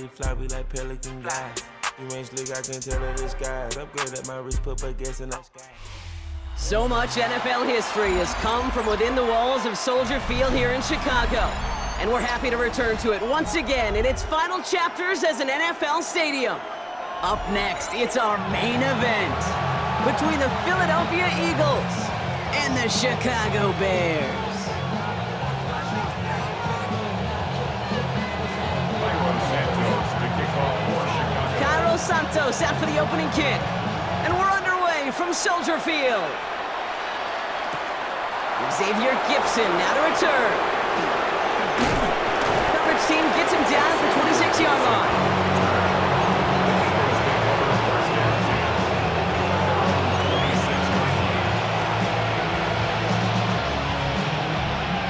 Fly, we like pelican guys. You ain't slick, I can tell her the skies. Upgrade at my wrist, put my gas in the sky. So much NFL history has come from within the walls of Soldier Field here in Chicago. And we're happy to return to it once again in its final chapters as an NFL stadium. Up next, it's our main event between the Philadelphia Eagles and the Chicago Bears. Santos out for the opening kick. And we're underway from Soldier Field. Xavier Gipson now to return. Coverage team gets him down at the 26-yard line.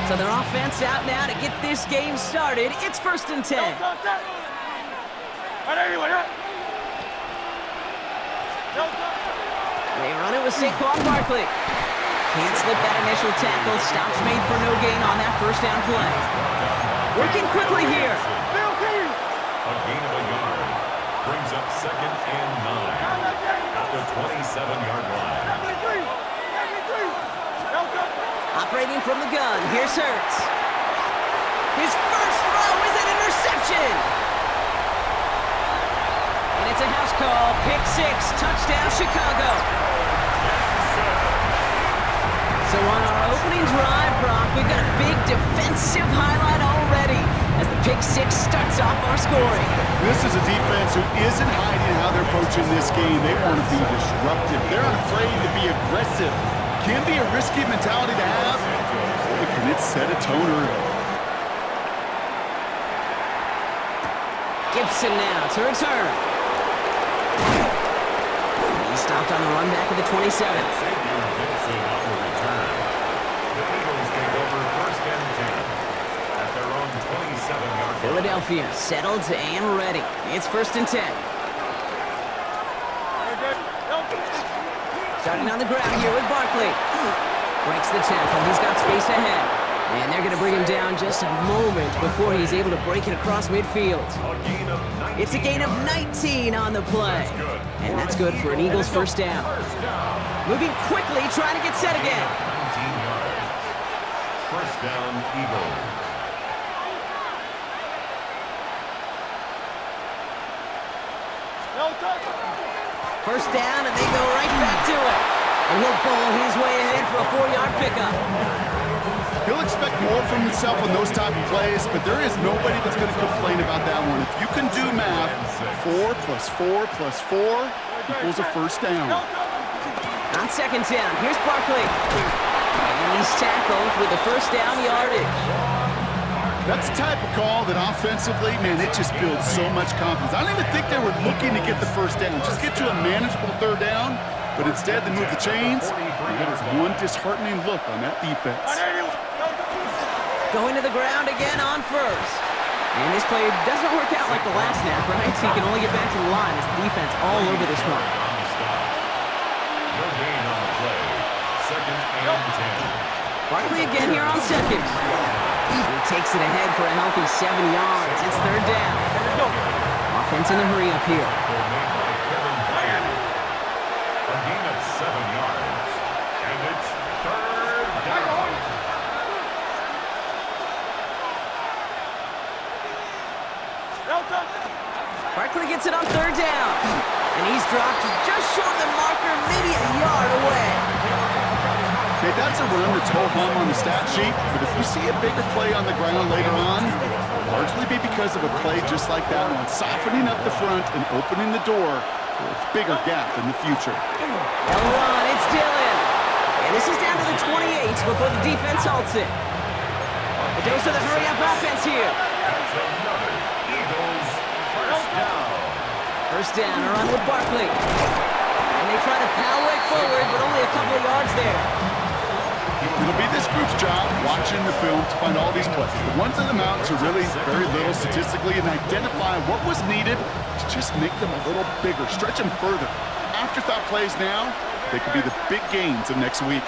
So their offense out now to get this game started. It's 1st and 10. They run it with Saquon Barkley. Can't slip that initial tackle. Stops made for no gain on that first down play. Working quickly here. A gain of a yard. Brings up 2nd and 9. At the 27-yard line. Operating from the gun. Here's Hurts. His first throw is an interception. It's a house call, pick 6, touchdown Chicago. So on our opening drive, Brock, we've got a big defensive highlight already as the pick 6 starts off our scoring. This is a defense who isn't hiding how they're approaching this game. They want to be disruptive. They're unafraid to be aggressive. Can be a risky mentality to have, but can it set a tone early? Gibson now to return. He stopped on the run back at the 27. Philadelphia settled and ready. It's 1st and 10. Starting on the ground here with Barkley. Breaks the tackle. He's got space ahead. And they're going to bring him down just a moment before he's able to break it across midfield. It's a gain of 19 on the play. And that's good for an Eagles first down. Moving quickly, trying to get set again. 19 yards. First down, Eagles. First down, and they go right back to it. And he'll bowl his way ahead for a 4-yard pickup. He'll expect more from himself on those type of plays, but there is nobody that's going to complain about that one. If you can do math, 4 + 4 + 4 equals a first down. On 2nd down, here's Barkley. And he's tackled with the first down yardage. That's the type of call that offensively, man, it just builds so much confidence. I don't even think they were looking to get the first down. Just get to a manageable 3rd down, but instead they move the chains. And that is one disheartening look on that defense. Going to the ground again on 1st. And this play doesn't work out like the last snap, right? So he can only get back to the line as the defense all over this one. No gain on the play. 2nd and 10. Barkley again here on 2nd. He takes it ahead for a healthy 7 yards. It's 3rd down. Offense in the hurry up here. A gain of 7 yards. And it's 3rd down. Barkley gets it on 3rd down. And he's dropped just short of the marker, maybe a yard away. Okay, that's a run that's ho-hum on the stat sheet, but if you see a bigger play on the ground later on, it'll largely be because of a play just like that one, softening up the front and opening the door for a bigger gap in the future. They'll run, it's Dillon. And this is down to the 28 before the defense halts it. It goes to the hurry-up offense here. That's another Eagles first down. First down, a run with Barkley. And they try to power it forward, but only a couple of yards there. It'll be this group's job watching the film to find all these plays. The ones that amount to really very little statistically and identify what was needed to just make them a little bigger, stretch them further. Afterthought plays now, they could be the big gains of next week.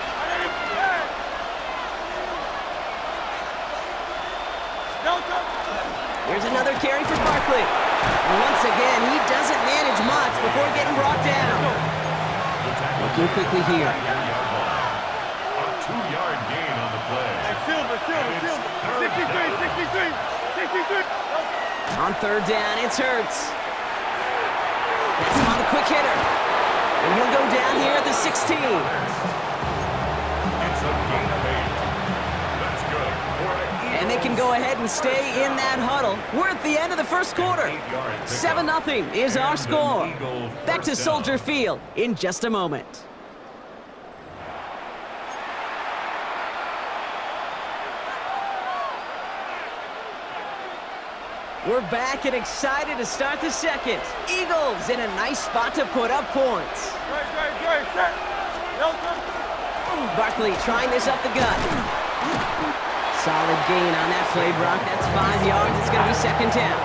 Here's another carry for Barkley. And once again, he doesn't manage much before getting brought down. Looking quickly here. A 2-yard gain on the play. 63. On third down, it's Hurts. That's him on the quick hitter. And he'll go down here at the 16. It's a gain of 8. That's good. And they can go ahead and stay in that huddle. We're at the end of the first quarter. 7-0 is our score. Back to Soldier Field in just a moment. We're back and excited to start the second. Eagles in a nice spot to put up points. Barkley trying this up the gut. Solid gain on that play, Brock. That's 5 yards. It's going to be second down.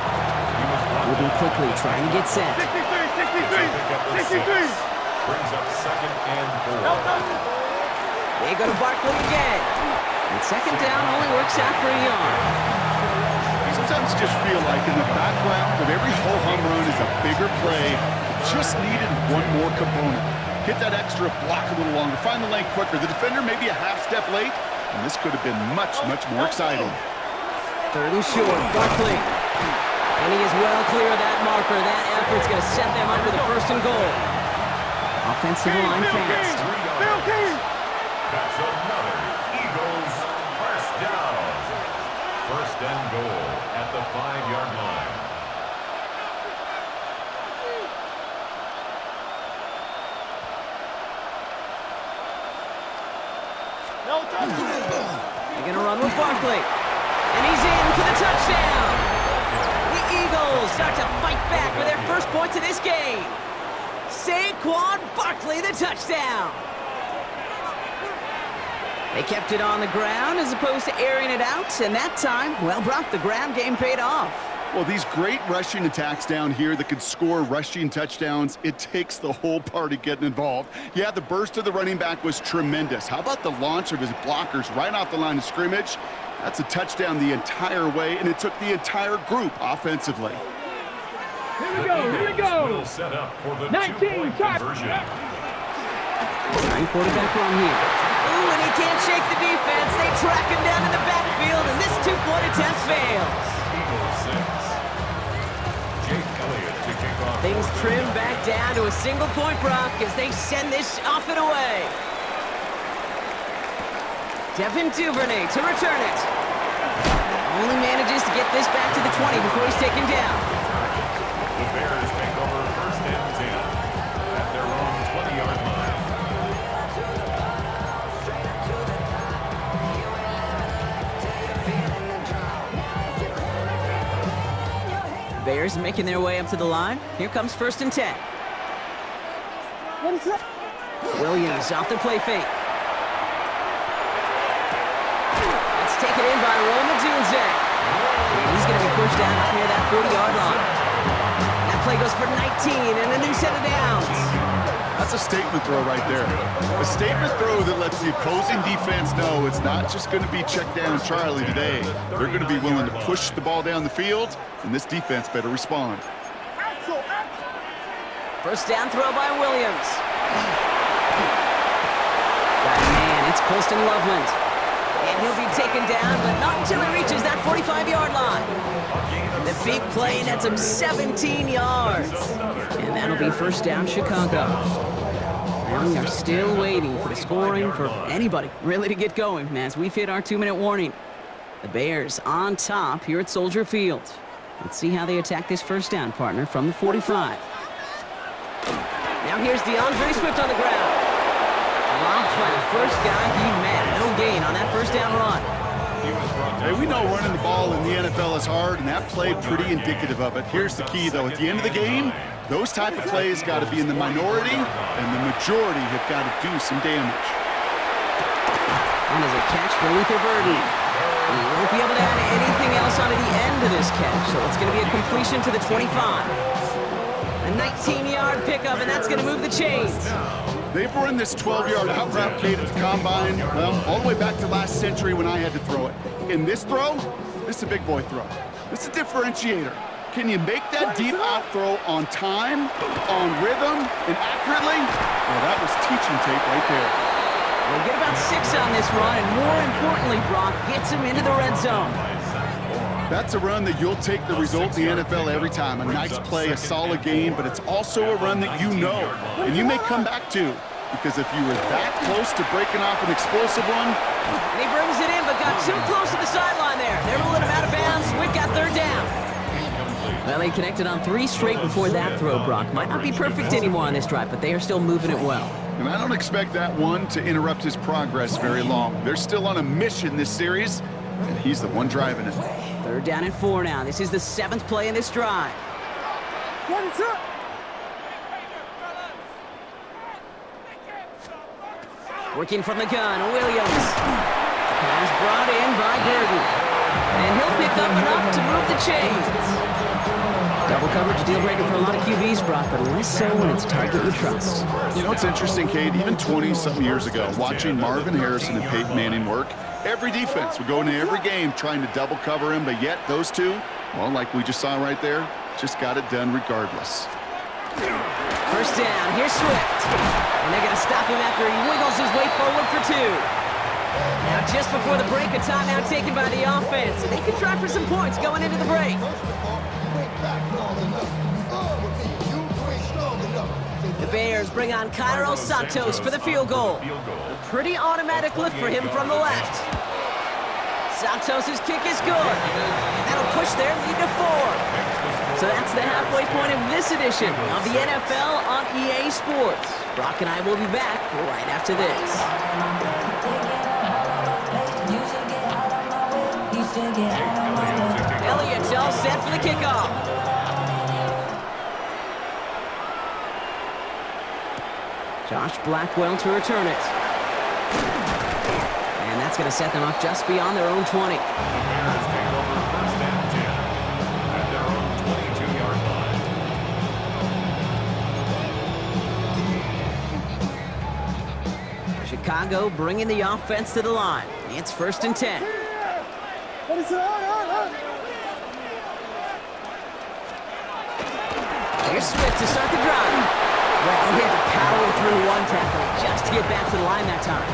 Moving quickly, trying to get set. 63. Brings up second and 4. They go to Barkley again. And second down only works out for a yard. Sometimes you just feel like in the background of every ho-hum run is a bigger play. Just needed one more component. Hit that extra block a little longer. Find the lane quicker. The defender may be a half step late, and this could have been much, much more exciting. Third and short, Barkley. And he is well clear of that marker. That effort's going to set them up with a first and goal. Offensive line fast. That's another Eagles first down. First and goal at the 5-yard line. They're going to run with Barkley. And he's in for the touchdown. The Eagles start to fight back for their first points of this game. Saquon Barkley, the touchdown. They kept it on the ground as opposed to airing it out, and that time, well, Brock, the ground game paid off. Well, these great rushing attacks down here that could score rushing touchdowns, it takes the whole party getting involved. Yeah, the burst of the running back was tremendous. How about the launch of his blockers right off the line of scrimmage? That's a touchdown the entire way, and it took the entire group offensively. Here we go. Will set up for the 19 2-point conversion. Trying quarterback run here. Ooh, and he can't shake the defense. They track him down in the backfield, and this 2-point attempt fails. Eagles 6. Jake Elliott to kick off. Things trimmed back down to a single point, Brock, as they send this off and away. Devin Duvernay to return it. Only manages to get this back to the 20 before he's taken down. The Bears make over first and 10 at their own 20-yard line. Bears making their way up to the line. Here comes first and 10. What is that? Williams off the play fake. That's taken in by Roma Dunze. And he's going to be pushed down up near that 40-yard line. That play goes for 19 and a new set of downs. That's a statement throw right there. A statement throw that lets the opposing defense know it's not just going to be check down Charlie today. They're going to be willing to push the ball down the field, and this defense better respond. First down throw by Williams. That man, it's Colston Loveland. And he'll be taken down, but not until he reaches that 45-yard line. The big play nets him 17 yards. And that'll be first down Chicago. And we are still waiting for the scoring for anybody really to get going as we've hit our 2-minute warning. The Bears on top here at Soldier Field. Let's see how they attack this first down, partner, from the 45. Now here's DeAndre Swift on the ground. Dropped by the first guy he met. No gain on that first down run. Hey, we know running the ball in the NFL is hard, and that play pretty indicative of it. Here's the key, though. At the end of the game, those type of plays got to be in the minority, and the majority have got to do some damage. And as a catch for Luther Burden. He won't be able to add anything else onto the end of this catch, so it's going to be a completion to the 25. A 19-yard pickup, and that's going to move the chains. They've run this 12-yard out route Kate at the combine, well, all the way back to last century when I had to throw it. In this throw, this is a big boy throw. It's a differentiator. Can you make that deep out throw on time, on rhythm, and accurately? Well, that was teaching tape right there. We'll get about 6 on this run, and more importantly, Brock gets him into the red zone. That's a run that you'll take the result in the NFL every time. A nice play, a solid game, but it's also a run that you know, and you may come back to, because if you were that close to breaking off an explosive one. And he brings it in, but got too close to the sideline there. They're ruling him out of bounds. We've got 3rd down. Well, they connected on 3 straight before that throw, Brock. Might not be perfect anymore on this drive, but they are still moving it well. And I don't expect that one to interrupt his progress very long. They're still on a mission this series, and he's the one driving it. 3rd down and 4 now. This is the 7th play in this drive. Working from the gun, Williams. Pass brought in by Burton. And he'll pick up enough to move the chains. Double coverage deal breaker for a lot of QBs, Brock, but less so when it's target you trust. You know, it's interesting, Kate, even 20-something years ago, watching Marvin Harrison and Peyton Manning work, every defense would go into every game trying to double cover him, but yet those two, well, like we just saw right there, just got it done regardless. 1st down, here's Swift. And they're going to stop him after he wiggles his way forward for 2. Now, just before the break, a timeout taken by the offense. And they can try for some points going into the break. The Bears bring on Cairo Santos for the field goal. A pretty automatic look for him from the left. Santos' kick is good. And that'll push their lead to 4. So that's the halfway point of this edition of the NFL on EA Sports. Brock and I will be back right after this. Elliott's all set for the kickoff. Josh Blackwell to return it. And that's going to set them up just beyond their own 20. Chicago bringing the offense to the line. It's 1st and 10. Here's Swift to start the drive. Well, he had to power through one tackle just to get back to the line that time.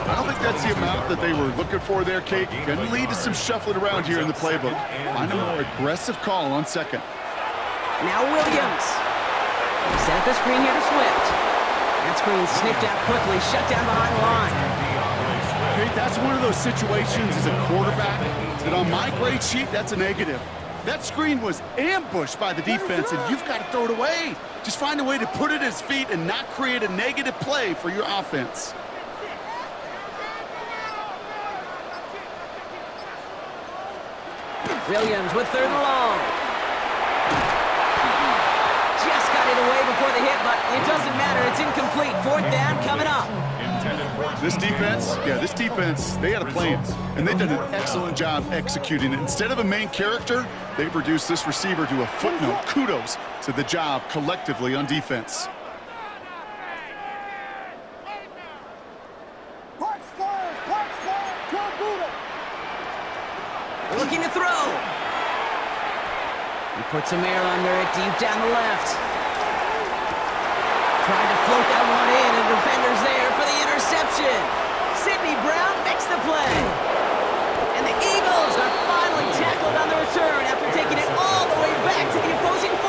I don't think that's the amount that they were looking for there, Kate. Going to lead to some shuffling around here in the playbook. Find a more aggressive call on 2nd. Now Williams. Set the screen here to Swift. That screen sniffed out quickly, shut down behind the line. Kate, that's one of those situations as a quarterback that on my grade sheet, that's a negative. That screen was ambushed by the defense, and you've got to throw it away. Just find a way to put it at his feet and not create a negative play for your offense. Williams with 3rd and long. Just got it away before the hit, but it doesn't matter. It's incomplete. 4th down coming up. This defense, they had a plan, and they've done an excellent job executing it. Instead of a main character, they've reduced this receiver to a footnote. Kudos to the job collectively on defense. Looking to throw. He puts some air under it deep down the left. Trying to float that one in, and the defender's there for the interception. Sidney Brown makes the play. And the Eagles are finally tackled on the return after taking it all the way back to the opposing 40.